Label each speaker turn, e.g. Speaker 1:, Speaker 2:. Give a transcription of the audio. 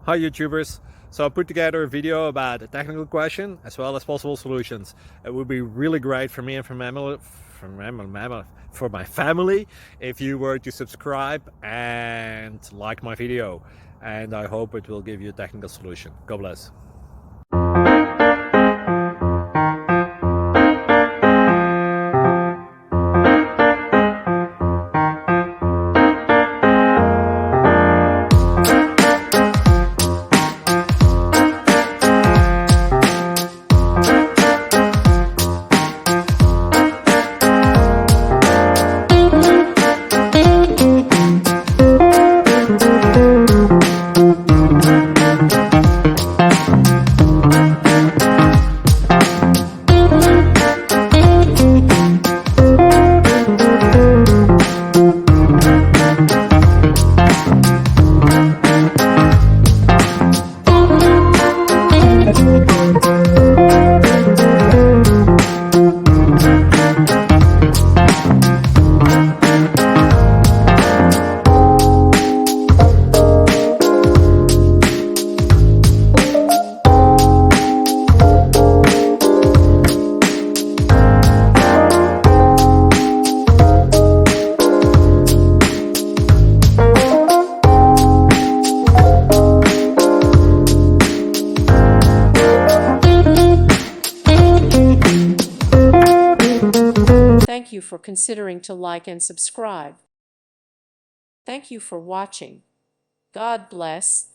Speaker 1: Hi YouTubers! So I put together a video about a technical question as well as possible solutions. It would be really great for me and for my family if you were to subscribe and like my video, and I hope it will give you a technical solution. God bless.
Speaker 2: Thank you for considering to like and subscribe. Thank you for watching. God bless.